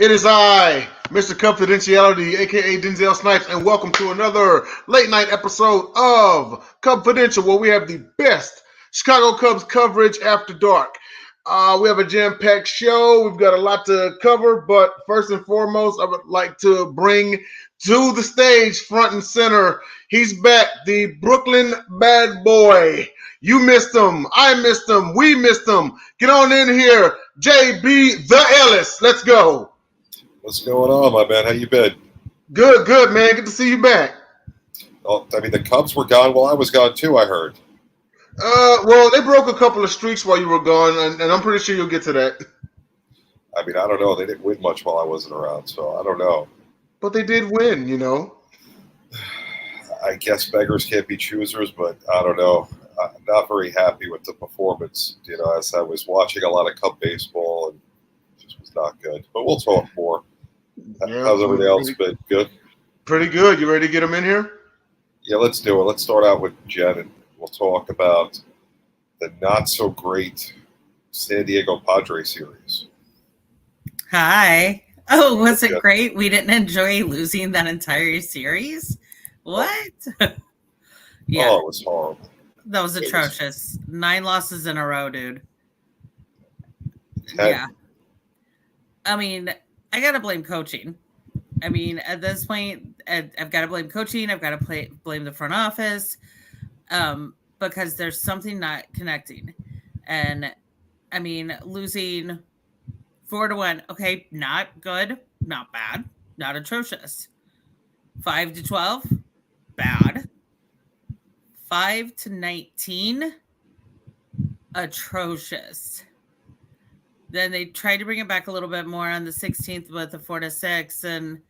It is I, Mr. Cubfidentiality, aka Denzel Snipes, and welcome to another late night episode of Cubfidential, where we have the best Chicago Cubs coverage after dark. We have a jam-packed show. We've got a lot to cover, but first and foremost, I would like to bring to the stage, front and center. He's back, the Brooklyn bad boy. You missed him. I missed him. We missed him. Get on in here, JB Ellis. Let's go. What's going on, my man? How you been? Good, man. Good to see you back. Oh, I mean, the Cubs were gone while I was gone, too, I heard. Well, they broke a couple of streaks while you were gone, and I'm pretty sure you'll get to that. I mean, I don't know. They didn't win much while I wasn't around, so I don't know. But they did win, you know. I guess beggars can't be choosers, but I don't know. I'm not very happy with the performance, as I was watching a lot of Cub baseball, and it just was not good. But we'll talk more. Yeah, how's everything else been? Good? Pretty good. You ready to get them in here? Yeah, let's do it. Let's start out with Jenn, and we'll talk about the not-so-great San Diego Padres series. Hi. Oh, was it great? We didn't enjoy losing that entire series? What? Yeah. Oh, it was horrible. That was atrocious. 9 losses in a row, dude. Yeah. I mean, I got to blame coaching. I mean, at this point, I've got to blame coaching. I've got to blame the front office because there's something not connecting. And, I mean, losing 4-1, okay, not good, not bad, not atrocious. 5-12, bad. 5-19, atrocious. Then they tried to bring it back a little bit more on the 16th with the 4-6, and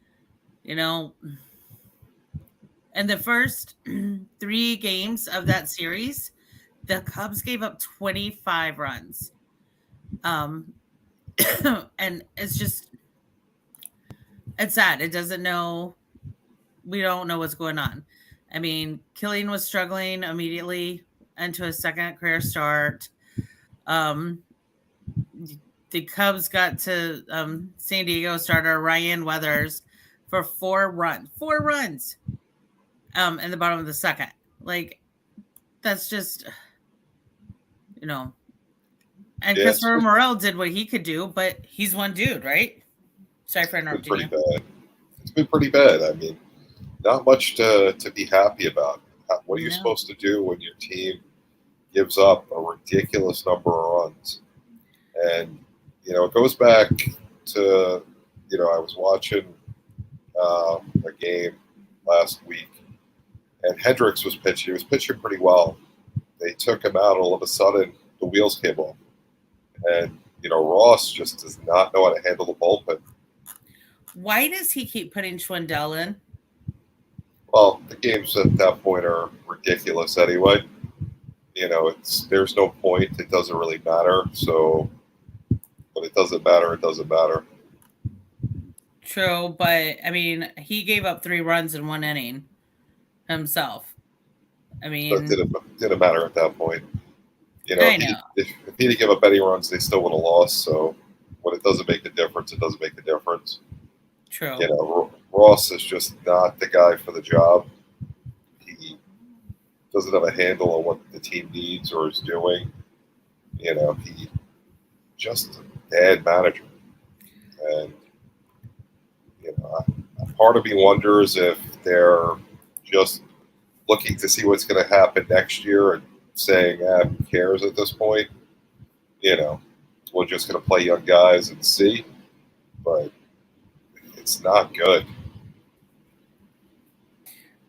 in the first 3 games of that series, the Cubs gave up 25 runs. And it's sad. We don't know what's going on. I mean, Killian was struggling immediately into his second career start. The Cubs got to San Diego starter Ryan Weathers for 4 runs. 4 runs in the bottom of the second. Like, that's just, And Christner Morel did what he could do, but he's one dude, right? Sorry for interrupting you. It's been pretty bad. I mean, not much to be happy about. What are you supposed to do when your team gives up a ridiculous number of runs? And, it goes back to, I was watching a game last week, and Hendricks was pitching. He was pitching pretty well. They took him out. All of a sudden, the wheels came off. And, Ross just does not know how to handle the bullpen. Why does he keep putting Schwanda in? Well, the games at that point are ridiculous anyway. There's no point. It doesn't really matter. So, when it doesn't matter, it doesn't matter. True, but, I mean, he gave up 3 runs in 1 inning himself. I mean... But it didn't matter at that point. I know. If he didn't give up any runs, they still would have lost. So, when it doesn't make a difference, it doesn't make a difference. True. Ross is just not the guy for the job. He doesn't have a handle on what the team needs or is doing. He just a bad manager. And, part of me wonders if they're just looking to see what's going to happen next year and saying, who cares at this point? We're just going to play young guys and see. But it's not good.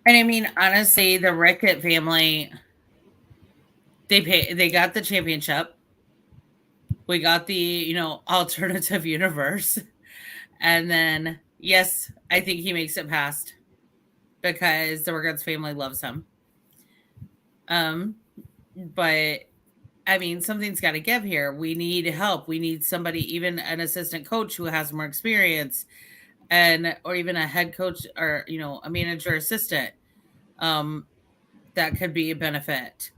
And I mean, honestly, the Rickett family, they got the championship. We got the, alternative universe. And then, yes, I think he makes it past because the Ricketts family loves him. But I mean, something's got to give here. We need help. We need somebody, even an assistant coach who has more experience, or even a head coach or, a manager assistant. That could be a benefit.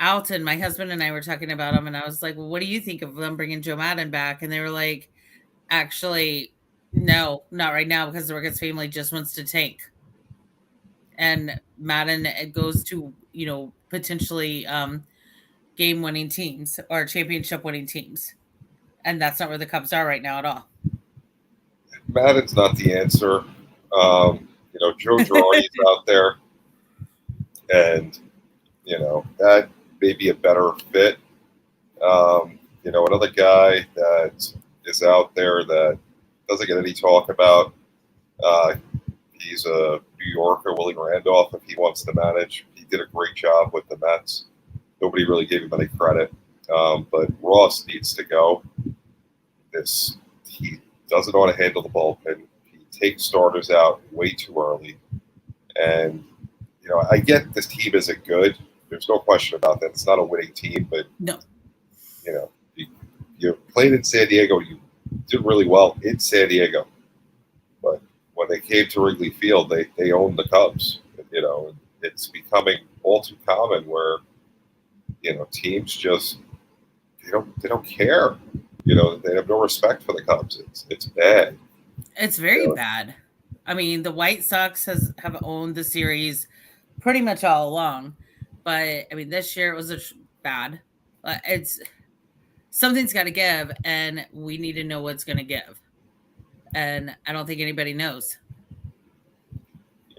Alton, my husband and I were talking about him, and I was like, well, what do you think of them bringing Joe Madden back? And they were like, Actually, no, not right now, because the Ricketts family just wants to tank. And Madden, it goes to, potentially game-winning teams or championship-winning teams. And that's not where the Cubs are right now at all. Madden's not the answer. Joe Girardi's out there, and that may be a better fit. Another guy that is out there that doesn't get any talk about. He's a New Yorker, Willie Randolph. If he wants to manage, he did a great job with the Mets. Nobody really gave him any credit, but Ross needs to go. He doesn't know how to handle the bullpen. He takes starters out way too early, and I get this team isn't good. There's no question about that. It's not a winning team, but no. You played in San Diego. You did really well in San Diego, but when they came to Wrigley Field, they owned the Cubs. It's becoming all too common where teams just they don't care. They have no respect for the Cubs. It's bad. It's very bad. I mean, the White Sox have owned the series pretty much all along, but I mean, this year it was bad. Something's got to give, and we need to know what's going to give. And I don't think anybody knows.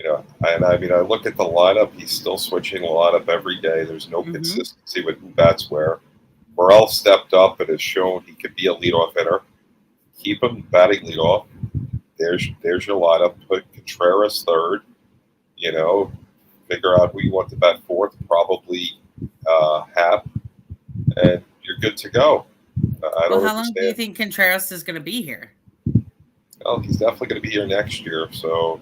And I mean, I look at the lineup. He's still switching a lineup every day. There's no consistency with who bats where. Morel stepped up and has shown he could be a leadoff hitter. Keep him batting leadoff. There's your lineup. Put Contreras third. Figure out who you want to bat fourth. Probably Hap, and you're good to go. How long do you think Contreras is going to be here? Well, he's definitely going to be here next year. So,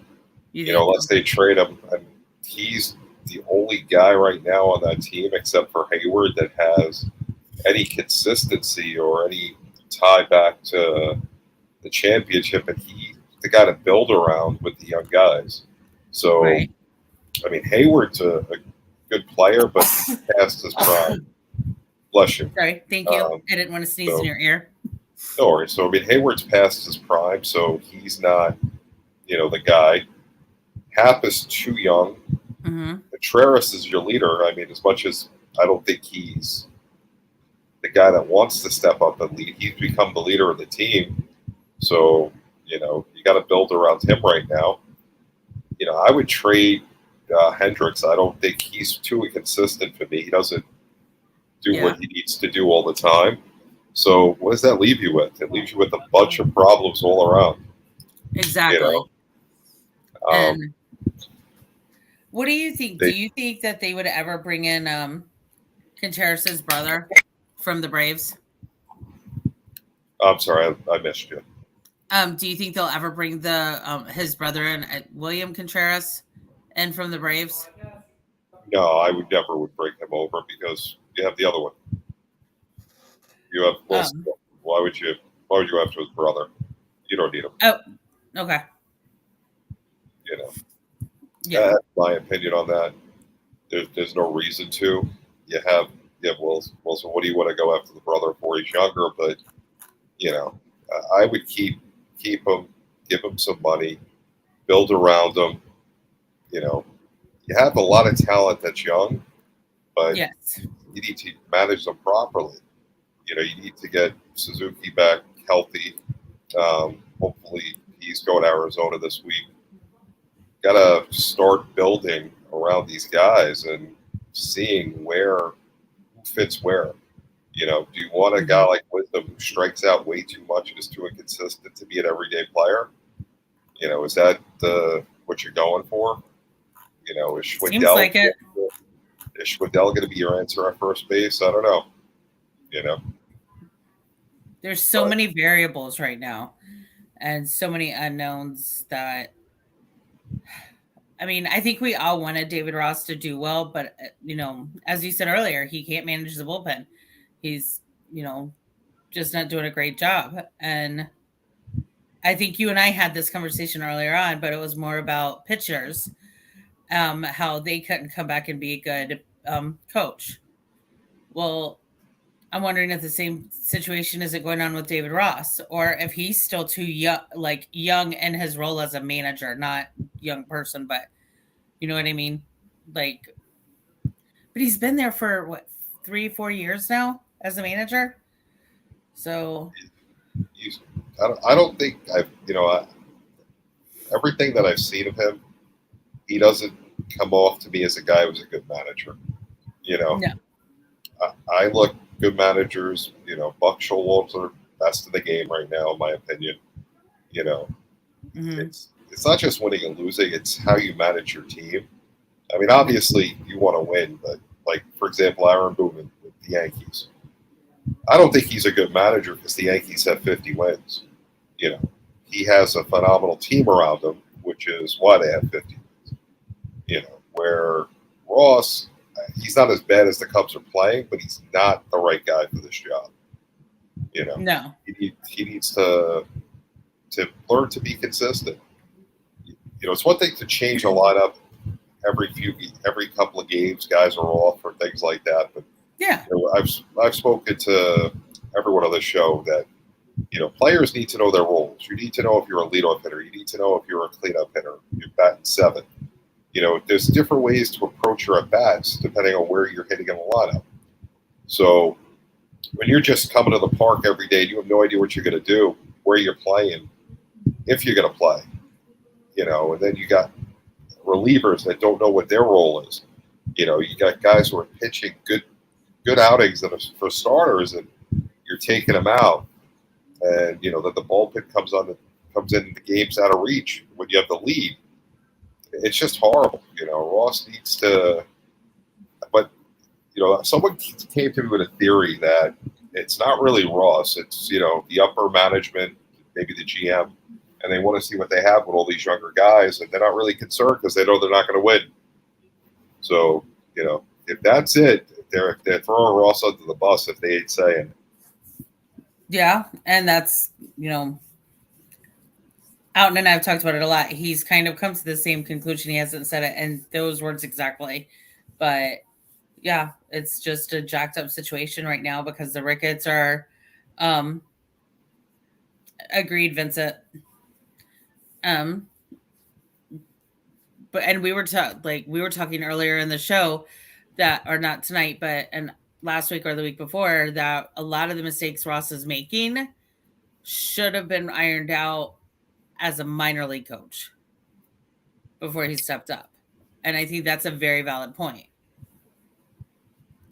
unless they trade him, and he's the only guy right now on that team, except for Hayward, that has any consistency or any tie back to the championship, and he's the guy to build around with the young guys. So, right. I mean, Hayward's a good player, but he's past his prime. Bless you. Sorry, thank you. I didn't want to sneeze in your ear. No worries. So, I mean, Hayward's past his prime, so he's not, the guy. Hap is too young. Contreras is your leader. I mean, as much as I don't think he's the guy that wants to step up and lead, he's become the leader of the team. So, you got to build around him right now. I would trade Hendricks. I don't think he's too inconsistent for me. He doesn't do what he needs to do all the time. So what does that leave you with? It leaves you with a bunch of problems all around. Exactly. And what do you think? Do you think that they would ever bring in Contreras' brother from the Braves? I'm sorry, I missed you. Do you think they'll ever bring his brother in, William Contreras, in from the Braves? No, I would never bring him over because you have the other one. You have Wilson. Why would you go after his brother? You don't need him. Oh, okay. That's my opinion on that. There's no reason to. You have Wilson. What do you want to go after the brother for? He's younger, but I would keep him, give him some money, build around him. You have a lot of talent that's young, but you need to manage them properly. You need to get Suzuki back healthy. Hopefully he's going to Arizona this week. Got to start building around these guys and seeing who fits where. Do you want a guy like Wisdom who strikes out way too much and is too inconsistent to be an everyday player? Is that what you're going for? Is Schwindel, seems like it. Is Schwindel going to be your answer at first base? I don't know. There's so many variables right now and so many unknowns that, I mean, I think we all wanted David Ross to do well, but, as you said earlier, he can't manage the bullpen. He's, just not doing a great job. And I think you and I had this conversation earlier on, but it was more about pitchers, how they couldn't come back and be a good coach. Well, I'm wondering if the same situation isn't going on with David Ross, or if he's still too young in his role as a manager, not young person, but you know what I mean? Like, but he's been there for what, 3-4 years now as a manager. So I don't think everything that I've seen of him, he doesn't come off to me as a guy who's a good manager. no. I look good managers. Buck Showalter, best in the game right now, in my opinion. Mm-hmm. It's not just winning and losing; it's how you manage your team. I mean, obviously you want to win, but like for example, Aaron Boone with the Yankees. I don't think he's a good manager because the Yankees have 50 wins. He has a phenomenal team around him, which is why they have 50 wins. Where Ross, he's not as bad as the Cubs are playing, but he's not the right guy for this job. No. He needs to learn to be consistent. It's one thing to change a lineup every couple of games, guys are off or things like that. But yeah, I've spoken to everyone on this show that players need to know their roles. You need to know if you're a leadoff hitter. You need to know if you're a cleanup hitter. You're batting seventh. There's different ways to approach your at bats depending on where you're hitting in the lineup. So when you're just coming to the park every day, and you have no idea what you're going to do, where you're playing, if you're going to play, and then you got relievers that don't know what their role is. You got guys who are pitching good outings for starters, and you're taking them out, and that the bullpen comes in the games out of reach when you have the lead. It's just horrible. Ross needs to, but someone came to me with a theory that it's not really Ross. It's the upper management, maybe the GM, and they want to see what they have with all these younger guys, and they're not really concerned because they know they're not going to win. So if that's it, they're throwing Ross under the bus if they ain't saying. Yeah, and that's Outen and I've talked about it a lot. He's kind of come to the same conclusion. He hasn't said it in those words exactly, but yeah, it's just a jacked up situation right now because the Ricketts are agreed, Vincent. But we were talking earlier in the show that, or not tonight, but and last week or the week before, that a lot of the mistakes Ross is making should have been ironed out as a minor league coach before he stepped up. And I think that's a very valid point.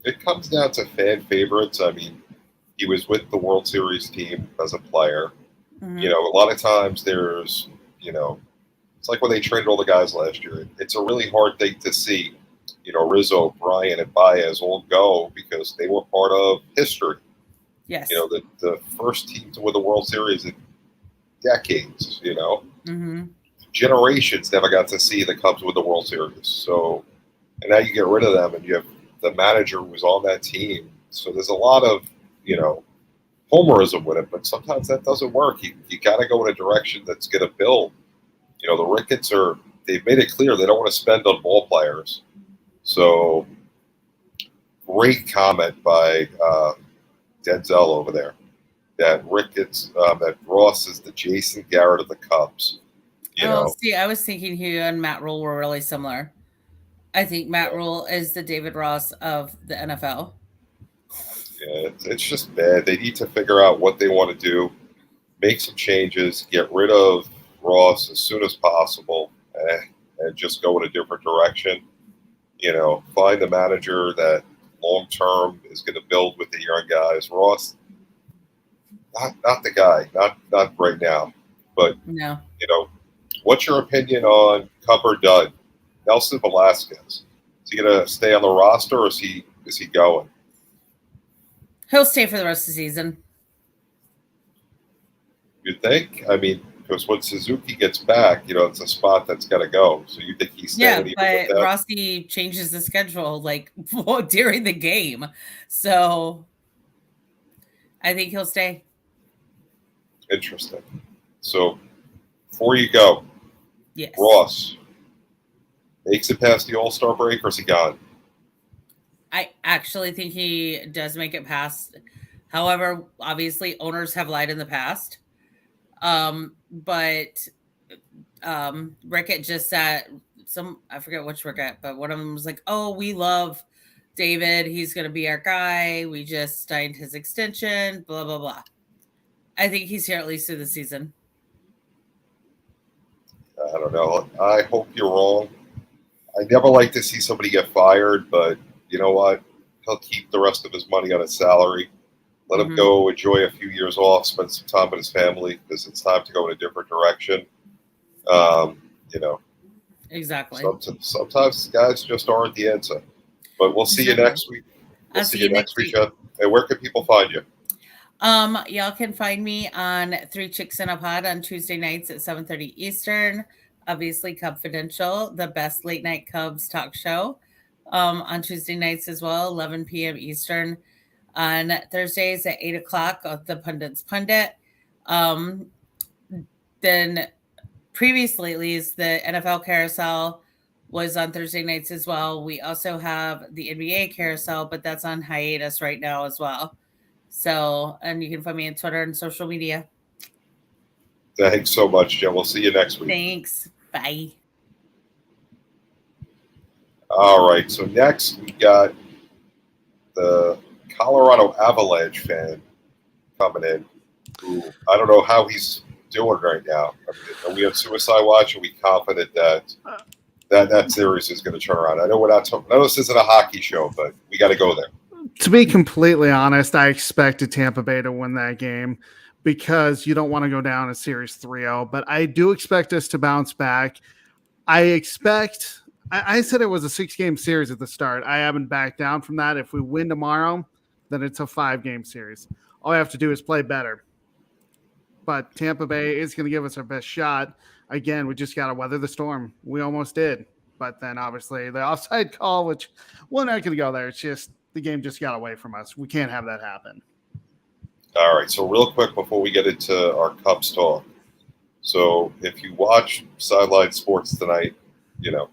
It comes down to fan favorites. I mean, he was with the World Series team as a player. Mm-hmm. A lot of times there's, it's like when they traded all the guys last year. It's a really hard thing to see, Rizzo, Bryant, and Baez all go because they were part of history. Yes. The first team to win the World Series in decades, Mm-hmm. Generations never got to see the Cubs win the World Series. So, and now you get rid of them and you have the manager who was on that team. So there's a lot of, homerism with it, but sometimes that doesn't work. You got to go in a direction that's going to build. The Ricketts they've made it clear they don't want to spend on ball players. So great comment by Denzel over there that that Ross is the Jason Garrett of the Cubs. See, I was thinking he and Matt Rule were really similar. I think Matt Rule is the David Ross of the NFL. Yeah, it's just bad. They need to figure out what they want to do, make some changes, get rid of Ross as soon as possible, and just go in a different direction. Find the manager that long term is going to build with the young guys. Ross, not the guy, not right now. But no. What's your opinion on Cup or Dud? Nelson Velasquez. Is he going to stay on the roster, or is he going? He'll stay for the rest of the season. You think? I mean, because when Suzuki gets back, it's a spot that's got to go. So you think he's staying? Yeah, but Rossi changes the schedule during the game, so I think he'll stay. Interesting. So before you go, yes, Ross makes it past the All-Star break, or is he gone? I actually think he does make it past. However, obviously owners have lied in the past. But Rickett just said I forget which Rickett, but one of them was like, "Oh, we love David. He's going to be our guy. We just signed his extension, blah, blah, blah." I think he's here at least through the season. I don't know. I hope you're wrong. I never like to see somebody get fired, but you know what? He'll keep the rest of his money on his salary. Let him go enjoy a few years off, spend some time with his family, because it's time to go in a different direction. You know. Exactly. Sometimes guys just aren't the answer. But we'll see you next week. We'll see you next week, Jen. And where can people find you? Y'all can find me on Three Chicks in a Pod on Tuesday nights at 7:30 Eastern. Obviously, Cubfidential, the best late night Cubs talk show, on Tuesday nights as well, 11 p.m. Eastern. On Thursdays at 8 o'clock, the Pundits Pundit. Then previously, at least, the NFL Carousel was on Thursday nights as well. We also have the NBA Carousel, but that's on hiatus right now as well. So, and you can find me on Twitter and social media. Thanks so much, Jen. We'll see you next week. Thanks. Bye. All right. So next we got the Colorado Avalanche fan coming in, who I don't know how he's doing right now. I mean, are we on Suicide Watch? Are we confident that series is going to turn around? I know we're not talking. I know this isn't a hockey show, but we got to go there. To be completely honest, I expected Tampa Bay to win that game because you don't want to go down a series 3-0, but I do expect us to bounce back. I said it was a 6-game series at the start. I haven't backed down from that. If we win tomorrow, then it's a 5-game series. All we have to do is play better. But Tampa Bay is going to give us our best shot. Again, we just got to weather the storm. We almost did. But then obviously the offside call, which we're not going to go there. It's just the game just got away from us. We can't have that happen. All right. So real quick before we get into our Cubs talk. So if you watch Sideline Sports tonight, you know,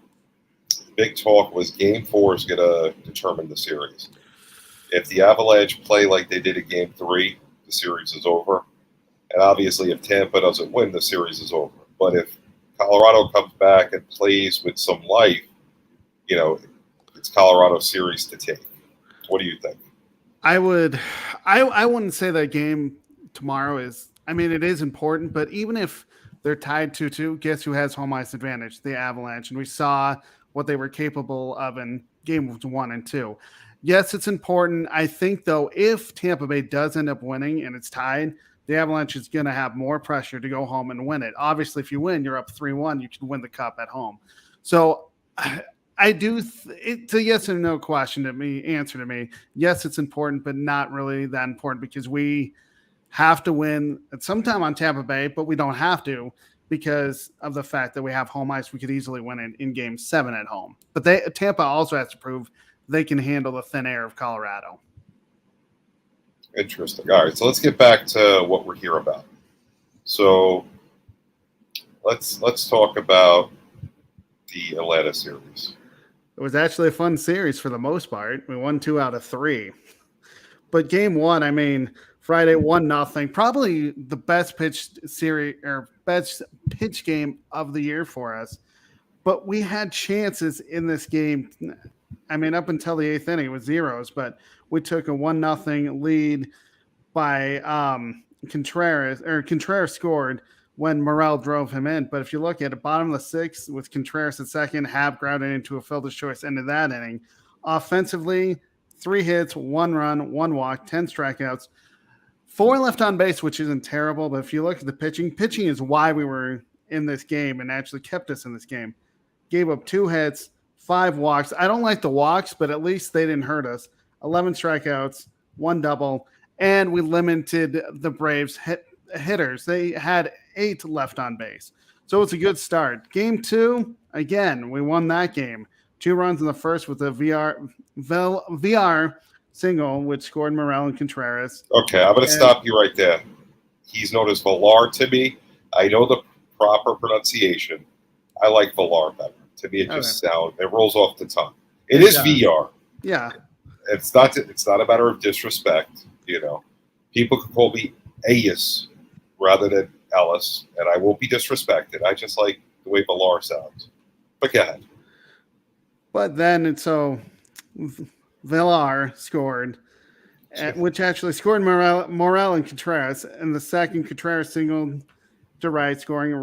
big talk was Game 4 is going to determine the series. If the Avalanche play like they did in Game 3, the series is over. And obviously if Tampa doesn't win, the series is over. But if Colorado comes back and plays with some life, you know, it's Colorado's series to take. What do you think? I wouldn't say that game tomorrow is, I mean, it is important, but even if they're tied 2-2, guess who has home ice advantage? The Avalanche. And we saw what they were capable of in games 1 and 2. Yes, it's important. I think, though, if Tampa Bay does end up winning and it's tied, the Avalanche is going to have more pressure to go home and win it. Obviously, if you win, you're up 3-1. You can win the cup at home. So I do. It's a yes or no question answer to me. Yes, it's important, but not really that important because we have to win at some time on Tampa Bay, but we don't have to because of the fact that we have home ice. We could easily win it in Game 7 at home. But Tampa also has to prove they can handle the thin air of Colorado. Interesting. All right, so let's get back to what we're here about. So let's talk about the Atlanta series. It was actually a fun series for the most part. We won 2 out of 3. But Game 1, I mean, Friday 1-0, probably the best pitch series or best pitch game of the year for us. But we had chances in this game. I mean, up until the 8th inning, it was zeros, but we took a 1-0 lead by Contreras. Contreras scored when Morel drove him in. But if you look at the bottom of the 6th with Contreras at second, Happ grounded into a fielder's choice end of that inning. Offensively, 3 hits, 1 run, 1 walk, 10 strikeouts, 4 left on base, which isn't terrible. But if you look at the pitching is why we were in this game and actually kept us in this game. Gave up 2 hits, 5 walks. I don't like the walks, but at least they didn't hurt us. 11 strikeouts, 1 double, and we limited the Braves hitters. They had 8 left on base. So it's a good start. Game 2, again, we won that game. 2 runs in the first with a VR single, which scored Morel and Contreras. Okay, I'm going to stop you right there. He's known as Villar to me. I know the proper pronunciation. I like Villar better. To me, it just sounds, it rolls off the tongue. It is VR. Yeah. it's not a matter of disrespect. People can call me Ayus rather than Ellis, and I won't be disrespected. I just like the way Villar sounds. But go ahead. But then, so Villar scored, which actually scored Morel and Contreras, and the second Contreras singled to right, scoring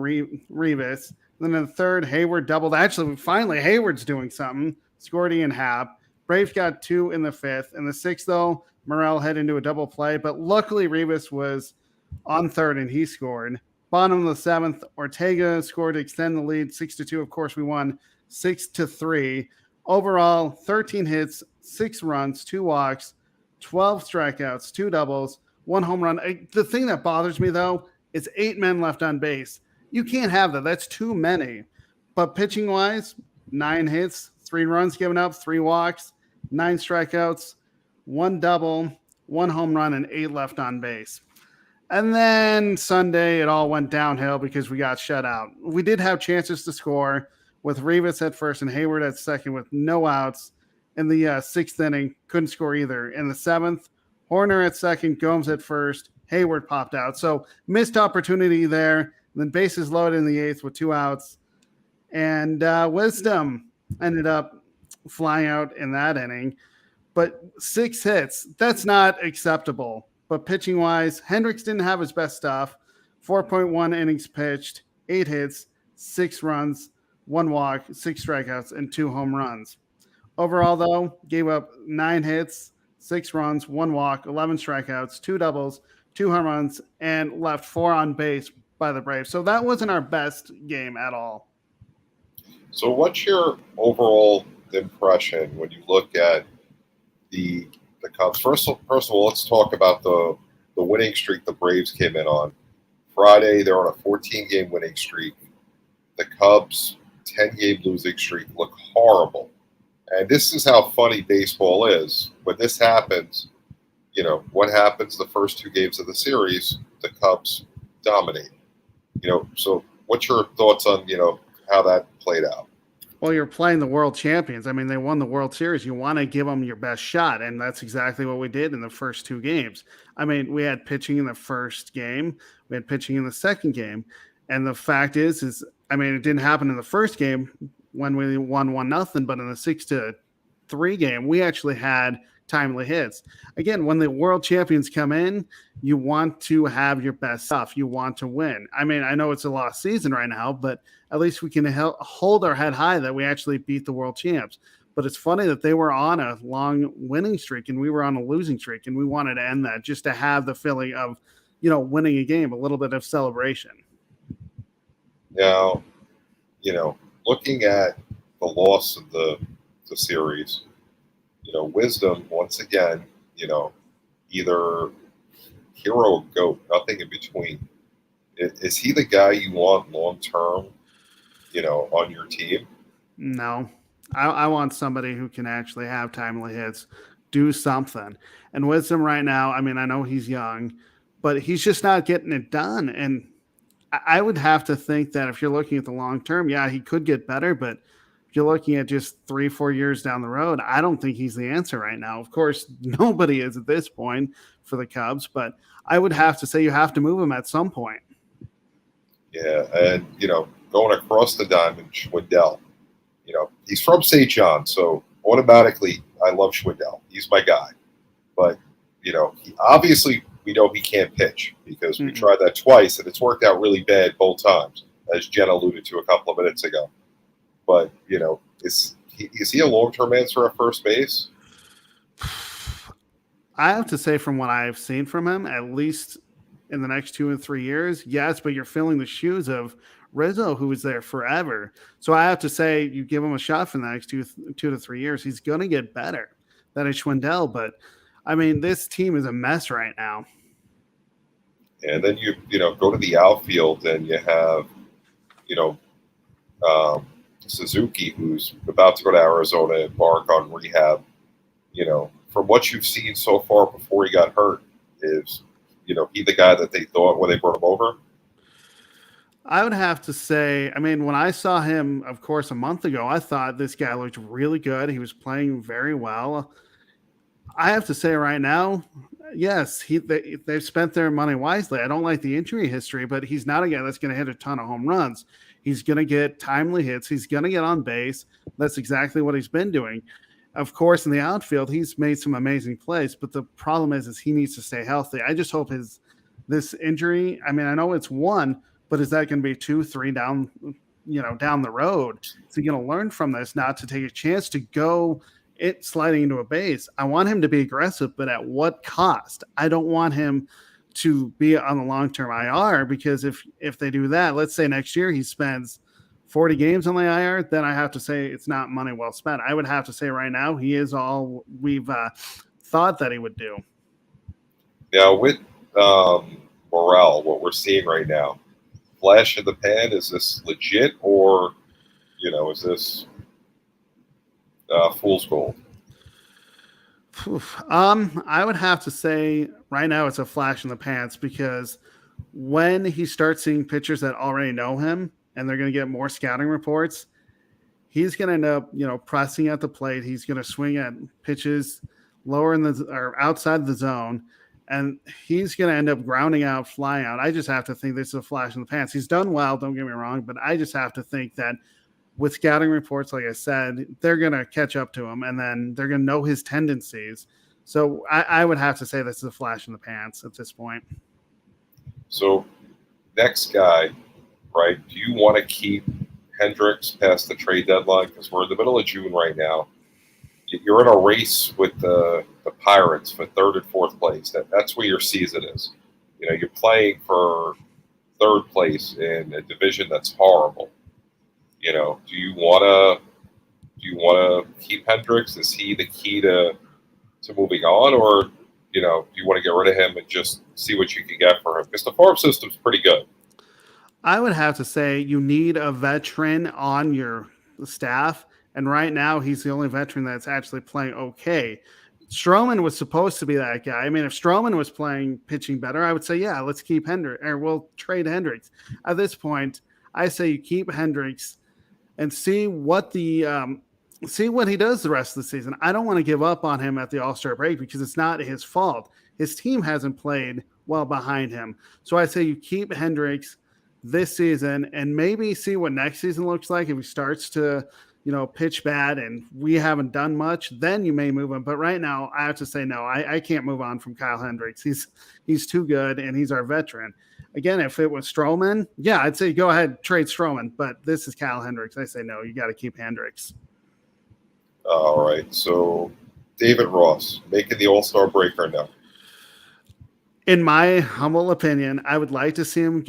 Rivas. Then in the third, Hayward doubled. Actually, finally, Hayward's doing something. Scored Ian Happ. Braves got 2 in the fifth. In the sixth, though, Morel head into a double play, but luckily Rivas was on third and he scored. Bottom of the seventh, Ortega scored to extend the lead 6-2. Of course, we won 6-3. Overall, 13 hits, 6 runs, 2 walks, 12 strikeouts, 2 doubles, 1 home run. The thing that bothers me, though, is 8 men left on base. You can't have that. That's too many. But pitching-wise, 9 hits, 3 runs given up, 3 walks, 9 strikeouts, 1 double, 1 home run, and 8 left on base. And then Sunday, it all went downhill because we got shut out. We did have chances to score with Rivas at first and Hayward at second with no outs in the 6th inning. Couldn't score either. In the 7th, Horner at second, Gomes at first, Hayward popped out. So missed opportunity there. And then bases loaded in the 8th with 2 outs. And Wisdom ended up flying out in that inning. But 6 hits, that's not acceptable. But pitching-wise, Hendricks didn't have his best stuff. 4.1 innings pitched, 8 hits, 6 runs, 1 walk, 6 strikeouts, and 2 home runs. Overall, though, gave up 9 hits, 6 runs, 1 walk, 11 strikeouts, 2 doubles, 2 home runs, and left 4 on base by the Braves. So that wasn't our best game at all. So what's your overall impression when you look at the Cubs? First of all, let's talk about the winning streak the Braves came in on. Friday, they're on a 14-game winning streak. The Cubs' 10-game losing streak looked horrible. And this is how funny baseball is. When this happens, what happens the first 2 games of the series, the Cubs dominate. So what's your thoughts on, how that played out? Well, you're playing the world champions. I mean, they won the World Series. You want to give them your best shot, and that's exactly what we did in the first 2 games. I mean, we had pitching in the first game. We had pitching in the second game. And the fact is it didn't happen in the first game when we won 1-0, but in the 6-3 game, we actually had timely hits. Again, when the world champions come in, you want to have your best stuff. You want to win. I mean, I know it's a lost season right now, but at least we can hold our head high that we actually beat the world champs. But it's funny that they were on a long winning streak and we were on a losing streak, and we wanted to end that just to have the feeling of, winning a game, a little bit of celebration. Now, looking at the loss of the series, Wisdom, once again, either hero or goat, nothing in between. Is he the guy you want long-term, on your team? No. I want somebody who can actually have timely hits, do something. And Wisdom right now, I know he's young, but he's just not getting it done. And I would have to think that if you're looking at the long term, yeah, he could get better, but if you're looking at just 3-4 years down the road, I don't think he's the answer right now. Of course, nobody is at this point for the Cubs, but I would have to say you have to move him at some point. Yeah, and, going across the diamond, Schwindel, he's from St. John, so automatically I love Schwindel. He's my guy. But, he obviously we know he can't pitch because we tried that twice, and it's worked out really bad both times, as Jenn alluded to a couple of minutes ago. But, is he a long-term answer at first base? I have to say, from what I've seen from him, at least in the next 2 and 3 years, yes, but you're filling the shoes of Rizzo, who was there forever. So I have to say, you give him a shot for the next 2 to 3 years, he's going to get better. That is Schwindel, but this team is a mess right now. And then you go to the outfield and you have, Suzuki, who's about to go to Arizona and embark on rehab. From what you've seen so far before he got hurt, is, he the guy that they thought when they brought him over? I would have to say, when I saw him, of course, a month ago, I thought this guy looked really good. He was playing very well. I have to say right now, yes, they've spent their money wisely. I don't like the injury history, but he's not a guy that's going to hit a ton of home runs. He's going to get timely hits. He's going to get on base. That's exactly what he's been doing. Of course, in the outfield, he's made some amazing plays, but the problem is he needs to stay healthy. I just hope this injury, I mean, I know it's one, but is that going to be 2, 3 down the road? Is he going to learn from this not to take a chance to go sliding into a base? I want him to be aggressive, but at what cost? I don't want him to be on the long-term IR, because if they do that, let's say next year he spends 40 games on the IR, then I have to say it's not money well spent. I would have to say right now he is all we've thought that he would do. Now with Morel, what we're seeing right now, flash in the pan, is this legit, or is this fool's gold? I would have to say right now it's a flash in the pants, because when he starts seeing pitchers that already know him and they're going to get more scouting reports, he's going to end up, pressing at the plate. He's going to swing at pitches lower or outside the zone, and he's going to end up grounding out, flying out. I just have to think this is a flash in the pants. He's done well, don't get me wrong, but I just have to think that with scouting reports, like I said, they're going to catch up to him, and then they're going to know his tendencies. So I would have to say this is a flash in the pants at this point. So next guy, right, do you want to keep Hendricks past the trade deadline? Because we're in the middle of June right now. You're in a race with the Pirates for third and fourth place. That's where your season is. You're playing for third place in a division that's horrible. Do you want to keep Hendricks? Is he the key to moving on, or do you want to get rid of him and just see what you can get for him? Because the farm system's pretty good. I would have to say you need a veteran on your staff, and right now he's the only veteran that's actually playing okay. Stroman was supposed to be that guy. I mean, if Stroman was pitching better, I would say, yeah, let's keep Hendricks, or we'll trade Hendricks. At this point, I say you keep Hendricks and see what he does the rest of the season. I don't want to give up on him at the All-Star break, because it's not his fault. His team hasn't played well behind him. So I say you keep Hendricks this season and maybe see what next season looks like. If he starts to, pitch bad and we haven't done much, then you may move him. But right now, I have to say no. I can't move on from Kyle Hendricks. He's too good, and he's our veteran. Again, if it was Stroman, yeah, I'd say go ahead, trade Stroman. But this is Kyle Hendricks. I say no, you got to keep Hendricks. All right. So David Ross, making the All-Star break or no? In my humble opinion, I would like to see him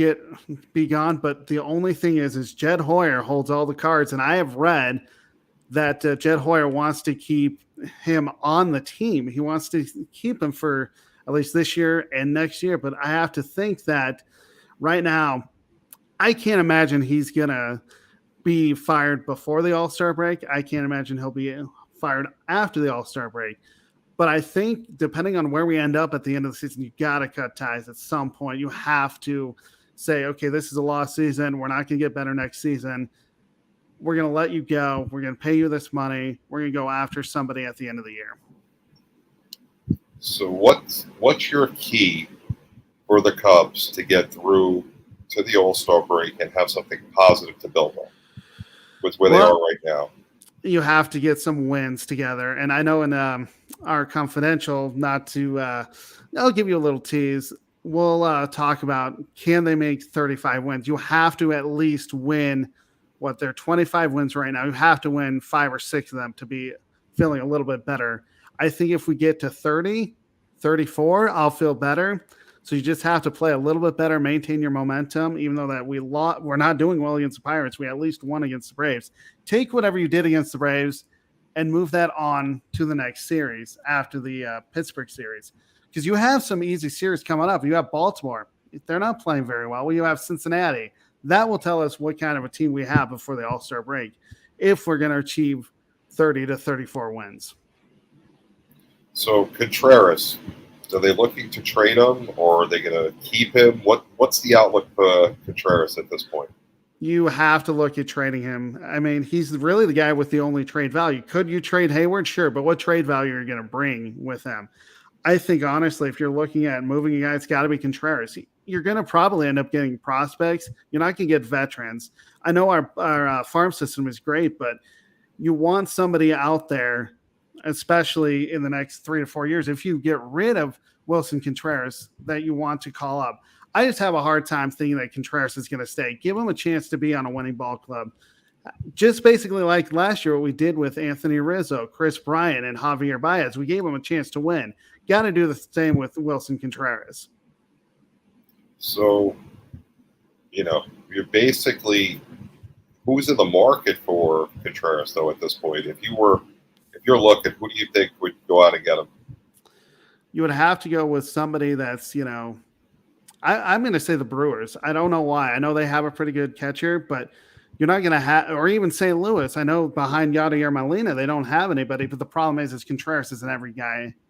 be gone. But the only thing is Jed Hoyer holds all the cards. And I have read that Jed Hoyer wants to keep him on the team. He wants to keep him for at least this year and next year. But I have to think that right now, I can't imagine he's going to be fired before the All-Star break. I can't imagine he'll be fired after the All-Star break. But I think depending on where we end up at the end of the season, you got to cut ties at some point. You have to say, okay, this is a lost season. We're not going to get better next season. We're going to let you go. We're going to pay you this money. We're going to go after somebody at the end of the year. So what's your key for the Cubs to get through to the All-Star break and have something positive to build on with where they are right now? You have to get some wins together. And I know in our confidential, not to I'll give you a little tease. We'll talk about, can they make 35 wins? You have to at least win they're 25 wins right now. You have to win 5 or 6 of them to be feeling a little bit better. I think if we get to 30, 34, I'll feel better. So you just have to play a little bit better, maintain your momentum, even though that we're not doing well against the Pirates. We at least won against the Braves. Take whatever you did against the Braves and move that on to the next series after the Pittsburgh series. Because you have some easy series coming up. You have Baltimore. They're not playing very well. You have Cincinnati. That will tell us what kind of a team we have before the All-Star break, if we're going to achieve 30 to 34 wins. So Contreras, are they looking to trade him, or are they going to keep him? What's the outlook for Contreras at this point? you have to look at trading him. I mean, he's really the guy with the only trade value. Could you trade Hayward? Sure, but what trade value are you going to bring with him? I think, honestly, if you're looking at moving a guy, it's got to be Contreras. You're going to probably end up getting prospects. You're not going to get veterans. I know our farm system is great, but you want somebody out there, especially in the next 3 to 4 years, if you get rid of Wilson Contreras, that you want to call up. I just have a hard time thinking that Contreras is going to stay. Give him a chance to be on a winning ball club. Just basically like last year, what we did with Anthony Rizzo, Chris Bryant, and Javier Baez. We gave him a chance to win. Got to do the same with Wilson Contreras. So, you're basically who's in the market for Contreras though at this point. If you're looking, who do you think would go out and get him? You would have to go with somebody that's, I'm going to say the Brewers. I don't know why. I know they have a pretty good catcher, but you're not going to have, or even St. Louis. I know behind Yadier Molina, they don't have anybody, but the problem is Contreras is an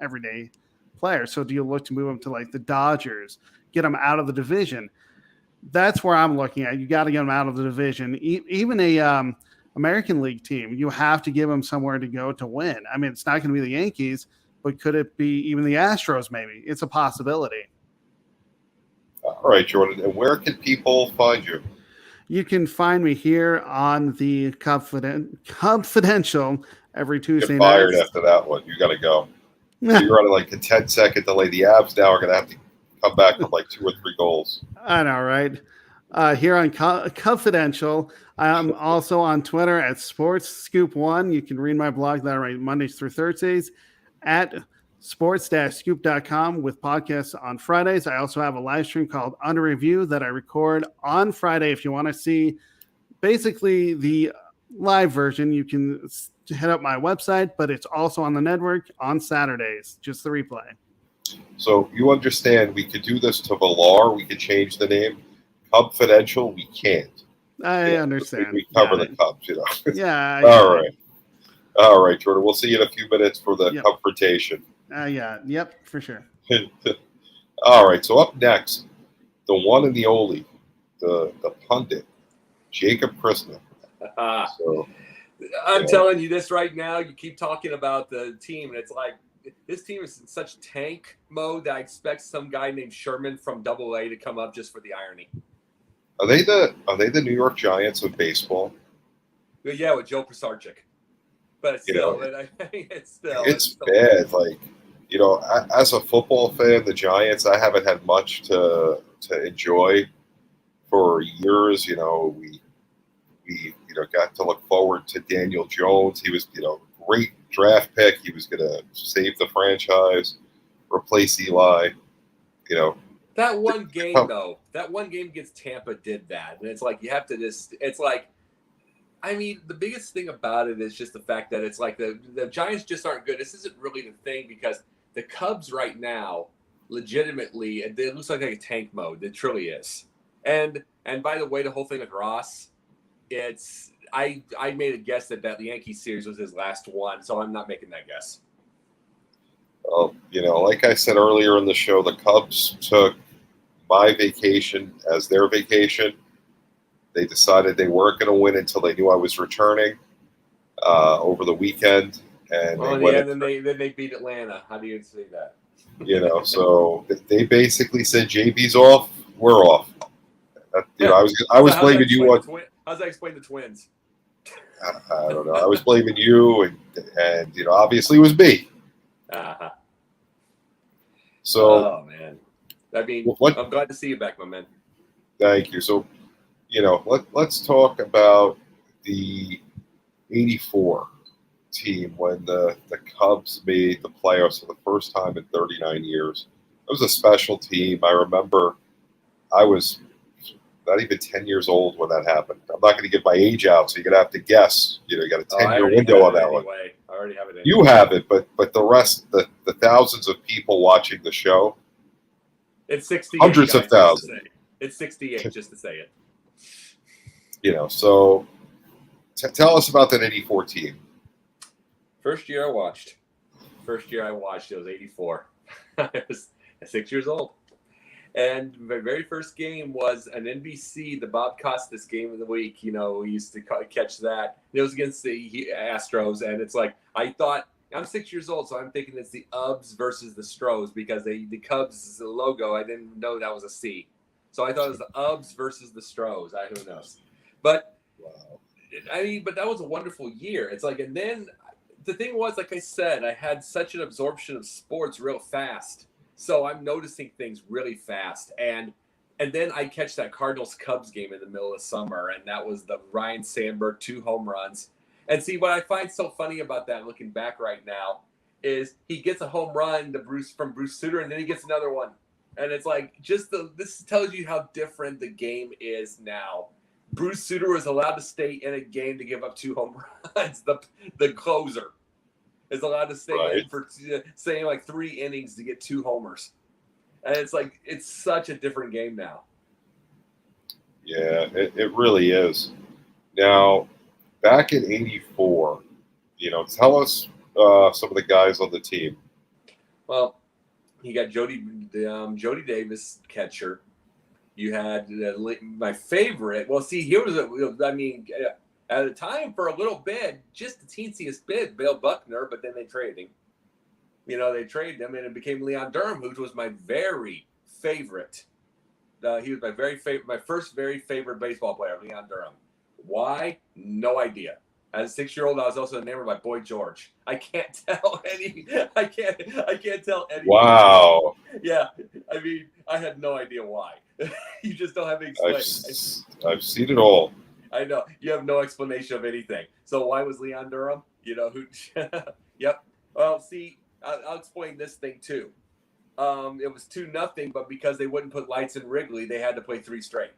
everyday player. So do you look to move him to like the Dodgers, get him out of the division? That's where I'm looking at. You got to get him out of the division. Even a American League team, you have to give him somewhere to go to win. I mean, it's not going to be the Yankees, but could it be even the Astros maybe? It's a possibility. All right, Jordan. And where can people find you? You can find me here on the Cubfidential every Tuesday night. Fired after that one. You got to go. So you're on like a 10-second delay. The Avs now are going to have to come back with like 2 or 3 goals. I know, right? Here on Cubfidential. I'm also on Twitter at SportsScoop1. You can read my blog that I write Mondays through Thursdays at sports-scoop.com with podcasts on Fridays. I also have a live stream called Under Review that I record on Friday. If you want to see basically the live version, you can hit up my website, but it's also on the network on Saturdays, just the replay. So you understand we could do this to Villar. We could change the name. Cubfidential, we can't. I understand. We cover the Cubs, Yeah. All right, Jordan. We'll see you in a few minutes for the confrontation. Yep, for sure. All right, so up next, the one and the only, the pundit, Jacob Christner. So, I'm telling you this right now. You keep talking about the team, and it's like this team is in such tank mode that I expect some guy named Sherman from AA to come up just for the irony. Are they the New York Giants of baseball? Yeah, with Joe Pisarcik. But still, it's bad. Like, as a football fan, the Giants, I haven't had much to enjoy for years. We got to look forward to Daniel Jones. He was, great draft pick. He was going to save the franchise, replace Eli. That one game though, that one game against Tampa did that, and it's like you have to just. It's like, I mean, the biggest thing about it is just the fact that it's like the Giants just aren't good. This isn't really the thing because the Cubs right now, legitimately, it looks like a tank mode. It truly is. And by the way, the whole thing with Ross, it's I made a guess that the Yankee series was his last one, so I'm not making that guess. Well, like I said earlier in the show, the Cubs took my vacation as their vacation. They decided they weren't going to win until they knew I was returning over the weekend. And then they beat Atlanta. How do you say that? So they basically said JB's off, we're off. I was blaming you on. How's that explain the Twins? I don't know. I was blaming you, and obviously it was me. Uh-huh. So, oh man, I mean, I'm glad to see you back, my man. Thank you. So, let's talk about the '84 team when the Cubs made the playoffs for the first time in 39 years. It was a special team. I remember I was not even 10 years old when that happened. I'm not going to give my age out, so you're going to have to guess. You got a 10-year window on that one. I already have it. Anyway. You have it, but the rest, the thousands of people watching the show. It's 68. Hundreds of thousands. It's 68, just to say it. So tell us about that 84 team. First year I watched, it was 84. I was 6 years old. And my very first game was an NBC, the Bob Costas game of the week. You know, we used to catch that. It was against the Astros, and it's like I thought I'm 6 years old, so I'm thinking it's the Ubs versus the Stros because the Cubs logo. I didn't know that was a C, so I thought it was the Ubs versus the Stros. Who knows? But Wow. I mean, but that was a wonderful year. It's like, and then the thing was, like I said, I had such an absorption of sports real fast. So I'm noticing things really fast. And then I catch that Cardinals-Cubs game in the middle of summer, and that was the Ryan Sandberg 2 home runs. And see, what I find so funny about that, looking back right now, is he gets a home run from Bruce Sutter, and then he gets another one. And it's like, this tells you how different the game is now. Bruce Sutter was allowed to stay in a game to give up 2 home runs. The closer is allowed to stay in for saying like 3 innings to get 2 homers. And it's like, it's such a different game now. Yeah, it really is. Now, back in '84, tell us some of the guys on the team. Well, you got Jody Davis, catcher. You had my favorite. Well, see, here was at the time for a little bit, just the teensiest bit, Bill Buckner, but then they traded him. They traded him, and it became Leon Durham, who was my very favorite. He was my first very favorite baseball player, Leon Durham. Why? No idea. As a 6-year-old, I was also enamored by Boy George. I can't tell any. I can't tell any. Wow. Yeah, I mean, I had no idea why. You just don't have any explanation. I've seen it all. I know. You have no explanation of anything. So why was Leon Durham? Who? Yep. Well, see, I'll explain this thing too. It was 2-0, but because they wouldn't put lights in Wrigley, they had to play 3 straight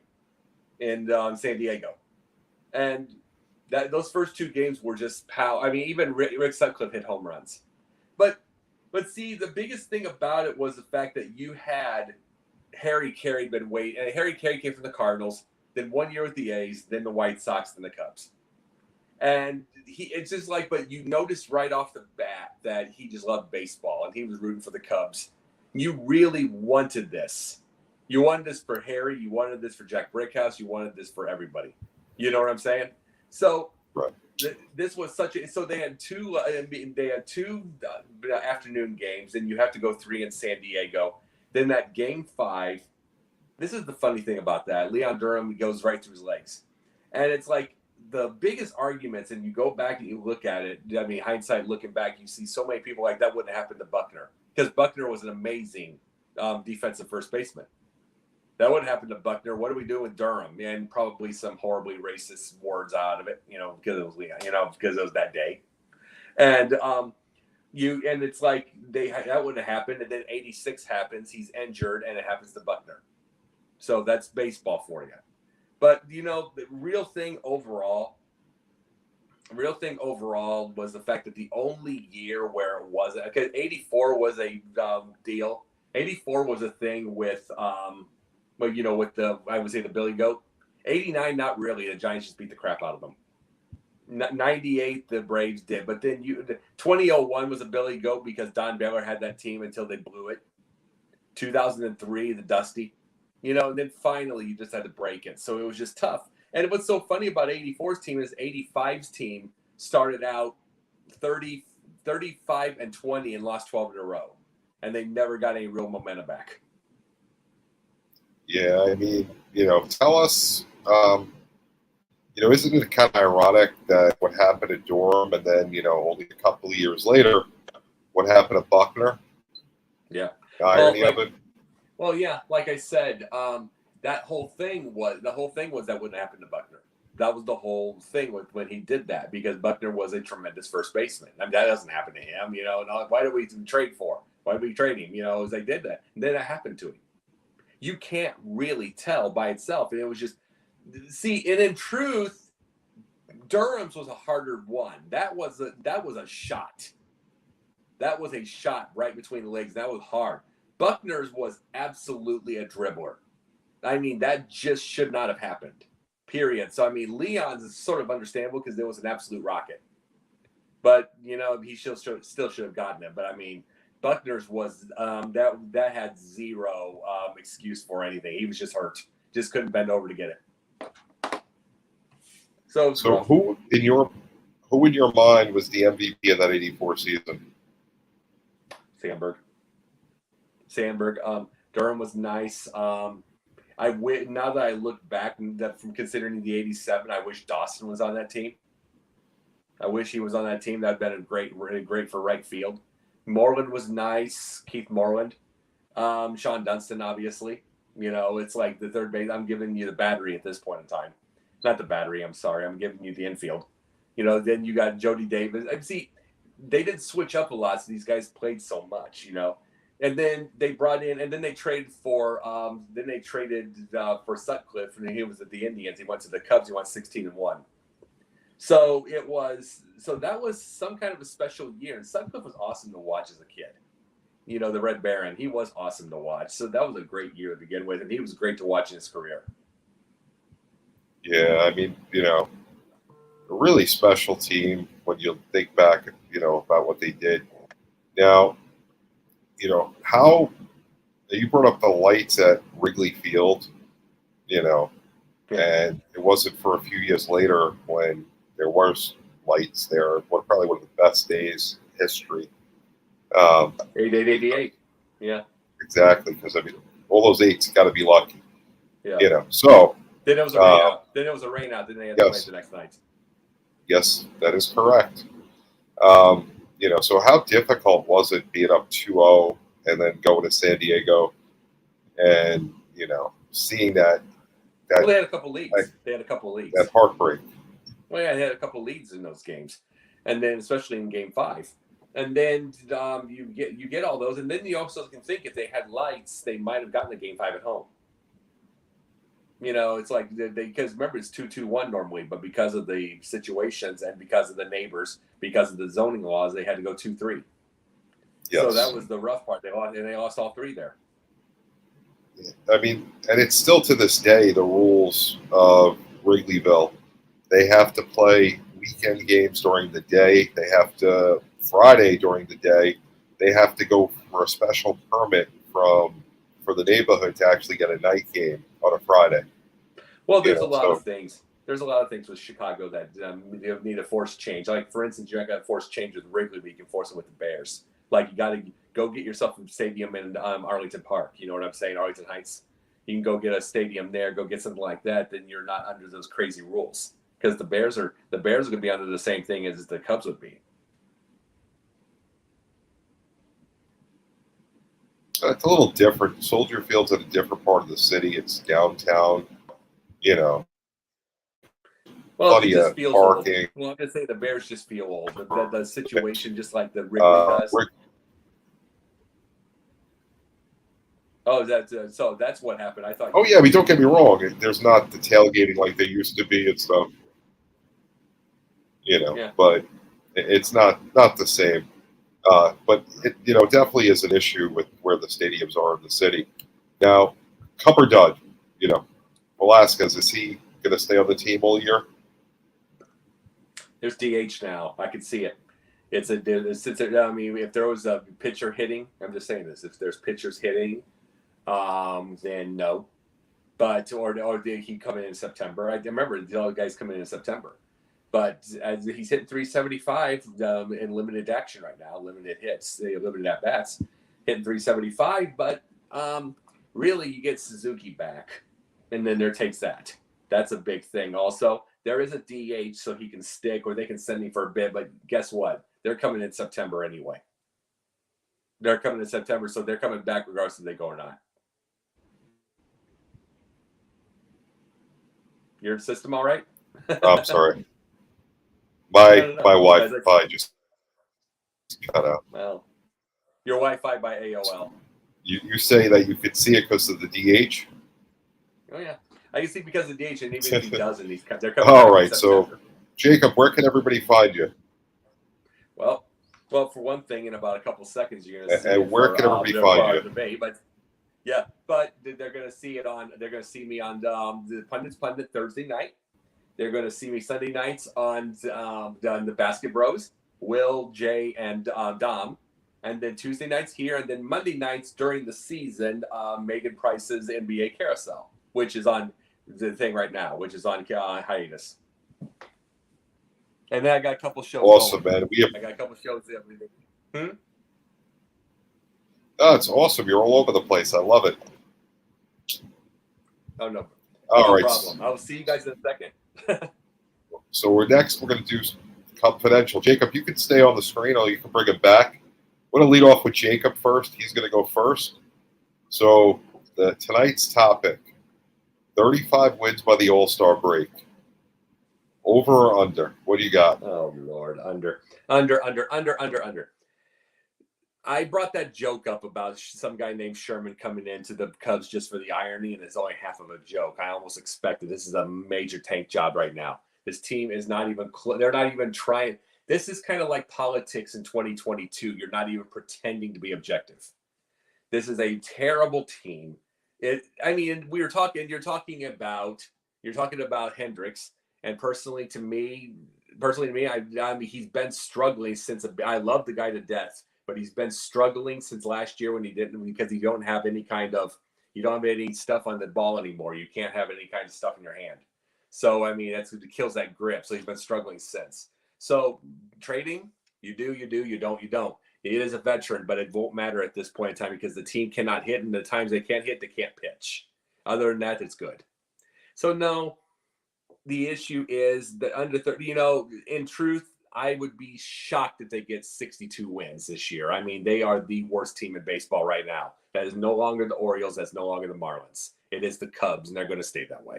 in San Diego, and those first 2 games were just power. I mean, even Rick Sutcliffe hit home runs, but see, the biggest thing about it was the fact that you had Harry Carey been waiting, and Harry Carey came from the Cardinals, then 1 year with the A's, then the White Sox, then the Cubs, and it's just like, but you noticed right off the bat that he just loved baseball and he was rooting for the Cubs. You really wanted this. You wanted this for Harry. You wanted this for Jack Brickhouse. You wanted this for everybody. You know what I'm saying? So this was so they had 2 afternoon games, and you have to go 3 in San Diego. Then that game 5, this is the funny thing about that. Leon Durham goes right through his legs. And it's like the biggest arguments, and you go back and you look at it, I mean, hindsight looking back, you see so many people like that wouldn't happen to Buckner. Because Buckner was an amazing defensive first baseman. That wouldn't happen to Buckner. What are we doing with Durham? And probably some horribly racist words out of it, because it was Leon, because it was that day. And and it's like that wouldn't have happened. And then 86 happens. He's injured, and it happens to Buckner. So that's baseball for you. But the real thing overall was the fact that the only year where it wasn't, because 84 was a deal. 84 was a thing with with I would say the Billy Goat. 89, not really. The Giants just beat the crap out of them. 98, the Braves did, but then 2001 was a Billy Goat because Don Baylor had that team until they blew it. 2003, the Dusty, and then finally you just had to break it. So it was just tough. And what's so funny about 84's team is 85's team started out 35-20 and lost 12 in a row, and they never got any real momentum back. Yeah, I mean, tell us, isn't it kind of ironic that what happened at Durham, and then, only a couple of years later, what happened at Buckner? Yeah. The irony of it. Well, yeah, like I said, that whole thing was that wouldn't happen to Buckner. That was the whole thing when he did that, because Buckner was a tremendous first baseman. I mean, that doesn't happen to him, and why did we trade for? Why did we trade him? As they did that. And then it happened to him. You can't really tell by itself. And it was just, and in truth, Durham's was a harder one. That was a shot. That was a shot right between the legs. That was hard. Buckner's was absolutely a dribbler. I mean, that just should not have happened, period. So, I mean, Leon's is sort of understandable because it was an absolute rocket. But, he still should have gotten it. But, I mean, Buckner's was that had zero excuse for anything. He was just hurt, just couldn't bend over to get it. So who in your mind was the MVP of that '84 season? Sandberg. Durham was nice. Now that I look back from considering the '87, I wish Dawson was on that team. I wish he was on that team. That'd been really great for right field. Moreland was nice. Keith Moreland. Sean Dunston, obviously. It's like the third base. I'm giving you the battery at this point in time. Not the battery, I'm sorry. I'm giving you the infield. Then you got Jody Davis. See, they didn't switch up a lot, so these guys played so much, And then they brought in, and then they traded for Sutcliffe, and he was at the Indians. He went to the Cubs. He won 16-1. So that was some kind of a special year. And Sutcliffe was awesome to watch as a kid. The Red Baron, he was awesome to watch. So that was a great year to begin with, and he was great to watch in his career. Yeah, I mean, a really special team when you think back, about what they did. Now, how you brought up the lights at Wrigley Field, and it wasn't for a few years later when there was lights there. Probably one of the best days in history. 88. Yeah. Exactly, because all those eights got to be lucky. Yeah. So. Then it was a rain out. Then they had to play the next night. Yes, that is correct. So how difficult was it being up 2-0 and then going to San Diego and, seeing that well, they had a couple leads. That heartbreak. Well, yeah, they had a couple leads in those games. And then especially in game 5. And then you get all those. And then you also can think if they had lights, they might have gotten the game 5 at home. It's like because remember it's 2-2-1 normally, but because of the situations and because of the neighbors, because of the zoning laws, they had to go 2-3. Yes. So that was the rough part. They lost all 3 there. I mean, and it's still to this day the rules of Wrigleyville. They have to play weekend games during the day. They have to Friday during the day. They have to go for a special permit for the neighborhood to actually get a night game on a Friday. Well, there's a lot of things. There's a lot of things with Chicago that you need a forced change. Like, for instance, you're not going to force change with Wrigley, but you can force it with the Bears. Like, you got to go get yourself a stadium in Arlington Park. You know what I'm saying? Arlington Heights. You can go get a stadium there, go get something like that. Then you're not under those crazy rules. Because the Bears are going to be under the same thing as the Cubs would be. It's a little different. Soldier Field's at a different part of the city. It's downtown. Well, plenty of parking. Well, I'm going to say the Bears just feel old. The situation, just like the Wrigley does. So that's what happened. I thought. Oh yeah, don't get me wrong. There's not the tailgating like they used to be and stuff. Yeah. But it's not the same. But it definitely is an issue with where the stadiums are in the city. Now, Cup or Dud, Velasquez, is he going to stay on the team all year? There's DH now. I can see it. If there was a pitcher hitting, I'm just saying this. If there's pitchers hitting, then no. But or did he come in September? I remember the other guys coming in September. But as he's hitting 375 in limited action right now, limited hits, limited at bats, hitting 375. But really, you get Suzuki back, and then there takes that. That's a big thing. Also, there is a DH, so he can stick, or they can send him for a bit. But guess what? They're coming in September anyway. They're coming in September, so they're coming back regardless if they go or not. Your system all right? I'm sorry. My Wi-Fi just cut out. Well, your Wi-Fi by AOL. You say that you could see it because of the DH? Oh, yeah. I can see because of the DH, and even if he doesn't, they're coming all right, so, Jacob, where can everybody find you? Well, for one thing, in about a couple seconds, you're going to see and where can everybody find you? Debate, but they're going to see it on. They're going to see me on the Pundits Pundit Thursday night. They're going to see me Sunday nights on the Basket Bros. Will, Jay, and Dom and then Tuesday nights here, and then Monday nights during the season, Megan Price's NBA Carousel, which is on the thing right now, which is on hiatus. And then I got a couple shows. Awesome, going. man. I got a couple shows. Oh, it's awesome. You're all over the place. I love it. Oh, no. All no right. problem. I'll see you guys in a second. So we're going to do Cubfidential. Jacob, you can stay on the screen or you can bring him back. We're going to lead off with Jacob first. He's going to go first. So tonight's topic, 35 wins by the All-Star break. Over or under? What do you got? Oh, Lord. Under. I brought that joke up about some guy named Sherman coming into the Cubs just for the irony, and it's only half of a joke. I almost expected this is a major tank job right now. This team is not even they're not even trying. This is kind of like politics in 2022. You're not even pretending to be objective. This is a terrible team. You're talking about Hendricks, and personally to me, I mean, he's been struggling since. I love the guy to death. But he's been struggling since last year when he didn't, because you don't have any stuff on the ball anymore. You can't have any kind of stuff in your hand. So, I mean, it kills that grip. So he's been struggling since. So trading, you do, you don't. He is a veteran, but it won't matter at this point in time because the team cannot hit, and the times they can't hit, they can't pitch. Other than that, it's good. So no, the issue is that under 30, in truth, I would be shocked if they get 62 wins this year. I mean, they are the worst team in baseball right now. That is no longer the Orioles. That's no longer the Marlins. It is the Cubs, and they're going to stay that way.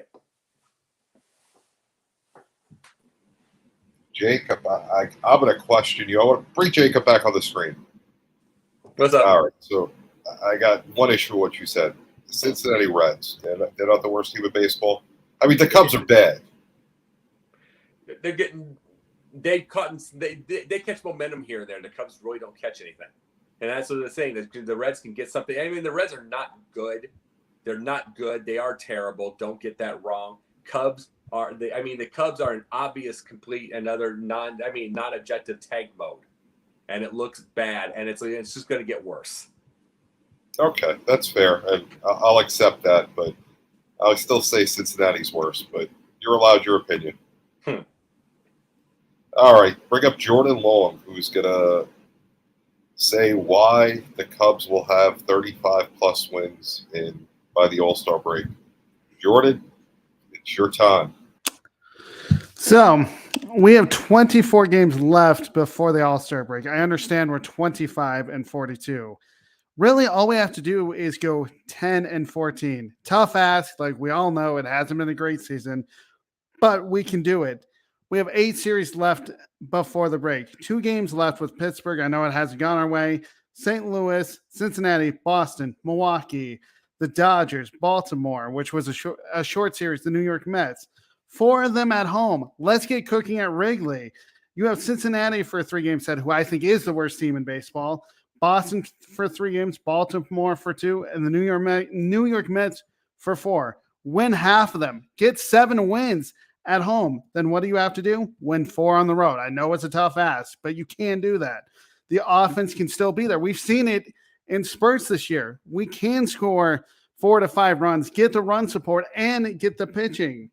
Jacob, I'm going to question you. I want to bring Jacob back on the screen. What's up? All right. So I got one issue with what you said. The Cincinnati Reds, they're not the worst team in baseball. I mean, the Cubs are bad. They're getting... They catch momentum here and there. The Cubs really don't catch anything, and that's what they're saying. The Reds can get something. I mean, the Reds are not good. They're not good. They are terrible. Don't get that wrong. The Cubs are an obvious, complete, another non-objective tank mode, and it looks bad, and it's just going to get worse. Okay, that's fair, and I'll accept that, but I'll still say Cincinnati's worse. But you're allowed your opinion. All right, bring up Jordan Long, who's going to say why the Cubs will have 35-plus wins by the All-Star break. Jordan, it's your time. So we have 24 games left before the All-Star break. I understand we're 25-42. Really, all we have to do is go 10-14. Tough ask. Like we all know, it hasn't been a great season, but we can do it. We have 8 series left before the break. 2 games left with Pittsburgh. I know it hasn't gone our way. St. Louis, Cincinnati, Boston, Milwaukee, the Dodgers, Baltimore, which was a short series, the New York Mets. 4 of them at home. Let's get cooking at Wrigley. You have Cincinnati for a 3-game set, who I think is the worst team in baseball. Boston for 3 games, Baltimore for 2, and the New York Mets for 4. Win half of them. Get 7 wins at home. Then what do you have to do? Win 4 on the road. I know it's a tough ask, but you can do that. The offense can still be there. We've seen it in spurts this year. We can score 4 to 5 runs, get the run support, and get the pitching.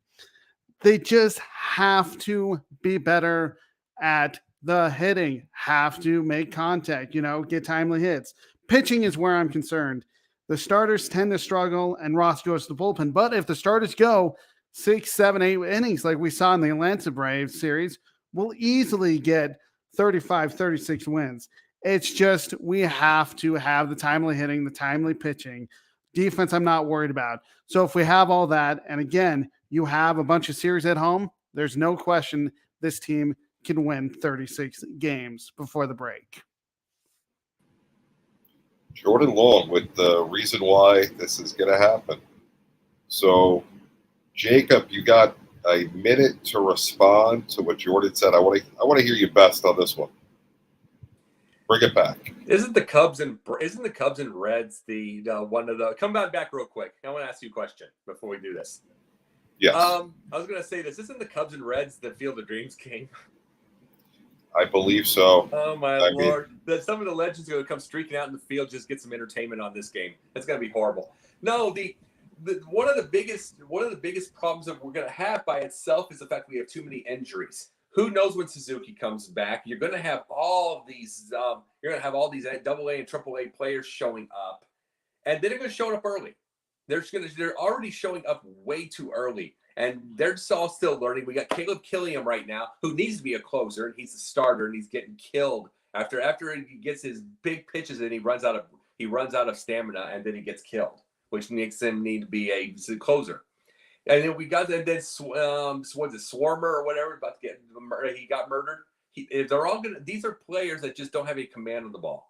They just have to be better at the hitting, have to make contact, get timely hits. Pitching is where I'm concerned. The starters tend to struggle, and Ross goes to the bullpen. But if the starters go 6, 7, 8 innings like we saw in the Atlanta Braves series, we'll easily get 35, 36 wins. It's just we have to have the timely hitting, the timely pitching. Defense, I'm not worried about. So if we have all that, and again, you have a bunch of series at home, there's no question this team can win 36 games before the break. Jordan Long with the reason why this is going to happen. So, Jacob, you got a minute to respond to what Jordan said. I want to hear you best on this one. Bring it back. Isn't the Cubs and Reds the one of the? Come back real quick. I want to ask you a question before we do this. Yes. I was going to say this. Isn't the Cubs and Reds the Field of Dreams game? I believe so. Oh my Lord! Some of the legends are going to come streaking out in the field, just get some entertainment on this game. That's going to be horrible. No, one of the biggest problems that we're going to have by itself is the fact we have too many injuries. Who knows when Suzuki comes back? You're going to have all these. You're going to have all these AA and AAA players showing up, and they're going to show up early. They're already showing up way too early. And they're all still learning. We got Caleb Killiam right now, who needs to be a closer, and he's a starter, and he's getting killed after he gets his big pitches, and he runs out of stamina, and then he gets killed, which makes him need to be a closer. And then we got what's it, Swarmer or whatever, about to he got murdered. These are players that just don't have any command on the ball.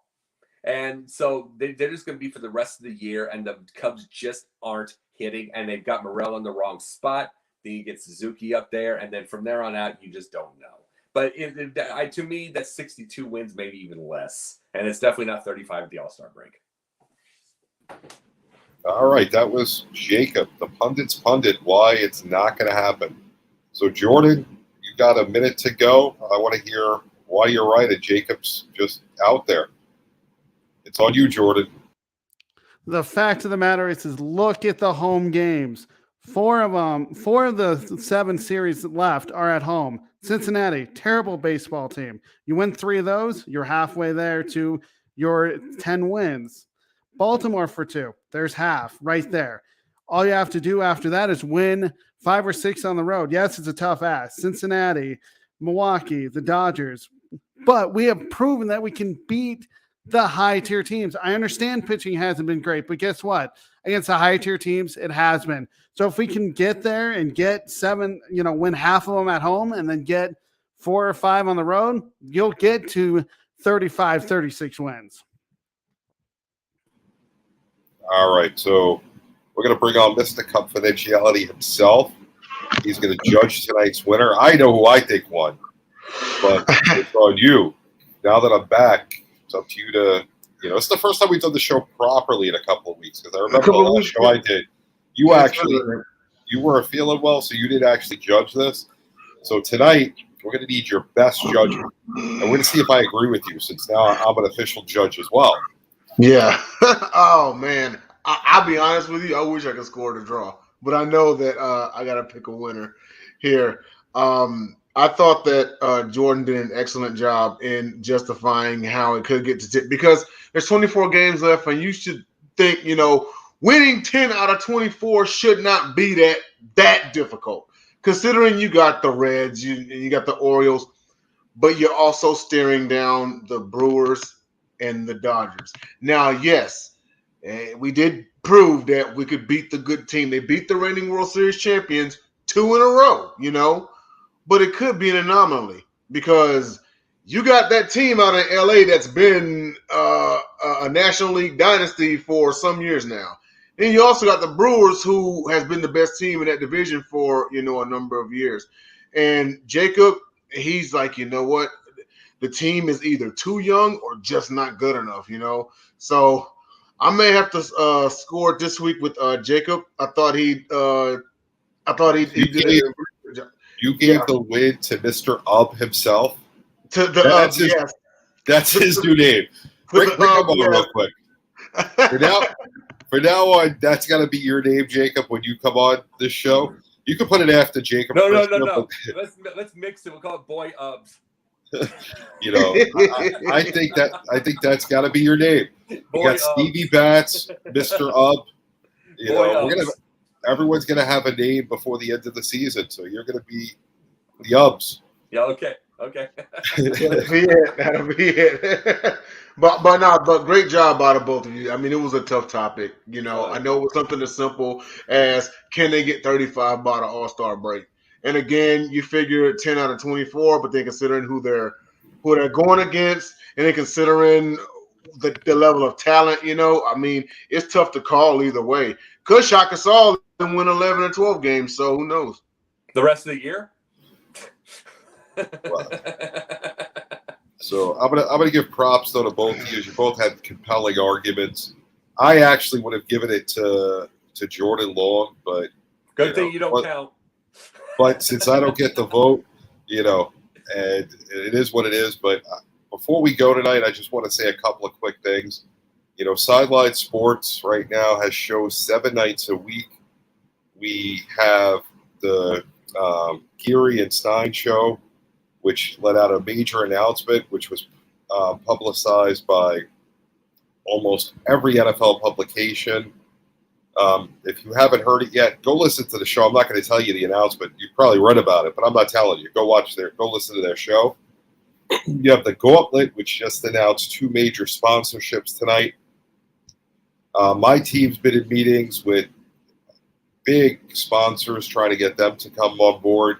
And so they're just going to be for the rest of the year, and the Cubs just aren't hitting, and they've got Morel in the wrong spot. Then you get Suzuki up there, and then from there on out, you just don't know. But to me, that's 62 wins, maybe even less, and it's definitely not 35 at the All-Star break. All right, that was Jacob, the Pundits Pundit, why it's not going to happen. So, Jordan, you got a minute to go. I want to hear why you're right, and Jacob's just out there. It's on you, Jordan. The fact of the matter is look at the home games. Four of the 7 series left are at home. Cincinnati, terrible baseball team. You win 3 of those, you're halfway there to your 10 wins. Baltimore for 2. There's half right there. All you have to do after that is win 5 or 6 on the road. Yes, it's a tough ask. Cincinnati, Milwaukee, the Dodgers. But we have proven that we can beat the high-tier teams. I understand pitching hasn't been great, but guess what? Against the high-tier teams, it has been. So if we can get there and get 7, win half of them at home and then get 4 or 5 on the road, you'll get to 35, 36 wins. All right, so we're going to bring on Mr. Cubfidentiality himself. He's going to judge tonight's winner. I know who I think won, but it's on you. Now that I'm back, it's up to you to, it's the first time we've done the show properly in a couple of weeks, because I remember the last show I did, you weren't feeling well, so you didn't actually judge this. So tonight, we're going to need your best judgment. And we're going to see if I agree with you, since now I'm an official judge as well. Yeah. Oh, man. I'll be honest with you. I wish I could score the draw, but I know that I got to pick a winner here. I thought that Jordan did an excellent job in justifying how it could get to 10, because there's 24 games left, and you should think, winning 10 out of 24 should not be that difficult, considering you got the Reds, you got the Orioles, but you're also staring down the Brewers and the Dodgers. Now, yes, we did prove that we could beat the good team. They beat the reigning World Series champions 2 in a row, but it could be an anomaly, because you got that team out in LA that's been a National League dynasty for some years now. And you also got the Brewers, who has been the best team in that division for, a number of years. And Jacob, he's like, you know what? The team is either too young or just not good enough, So I may have to score this week with Jacob. I thought he did it. You gave the win to Mr. Ub himself. That's his new name. Bring him on real quick. For now on, that's got to be your name, Jacob, when you come on this show. You can put it after Jacob. No. Let's mix it. We'll call it Boy Ubs. I think that's got to be your name. You got Stevie Bats, Mr. Ub. Everyone's gonna have a name before the end of the season, so you're gonna be the Ubs. Yeah. Okay. That'll be it. But great job out of both of you. I mean, it was a tough topic. I know it was something as simple as, can they get 35 by the All-Star break? And again, you figure 10 out of 24, but then considering who they're going against, and then considering the level of talent, I mean, it's tough to call either way. Could shock us all and win 11 or 12 games, so who knows? The rest of the year? Well, so I'm gonna give props though to both of you. You both had compelling arguments. I actually would have given it to Jordan Long, but good thing you don't count. But since I don't get the vote, and it is what it is. But before we go tonight, I just want to say a couple of quick things. You know, Sideline Sports right now has shows 7 nights a week. We have the Geary and Stein show, which let out a major announcement, which was publicized by almost every NFL publication. If you haven't heard it yet, go listen to the show. I'm not going to tell you the announcement. You probably read about it, but I'm not telling you. Go listen to their show. You have the Gauntlet, which just announced 2 major sponsorships tonight. My team's been in meetings with big sponsors trying to get them to come on board.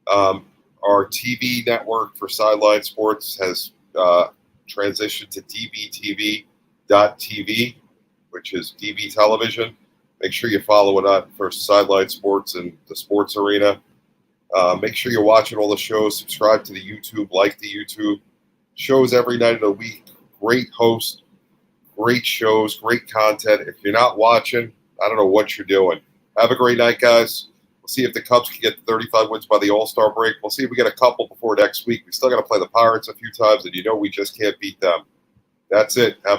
Our TV network for Sideline Sports has transitioned to dbtv.tv, which is DB Television. Make sure you follow it up for Sideline Sports and the sports arena. Make sure you're watching all the shows. Subscribe to the YouTube, like the YouTube. Shows every night of the week. Great host, great shows, great content. If you're not watching, I don't know what you're doing. Have a great night, guys. We'll see if the Cubs can get 35 wins by the All-Star break. We'll see if we get a couple before next week. We still got to play the Pirates a few times, and you know we just can't beat them. That's it. Have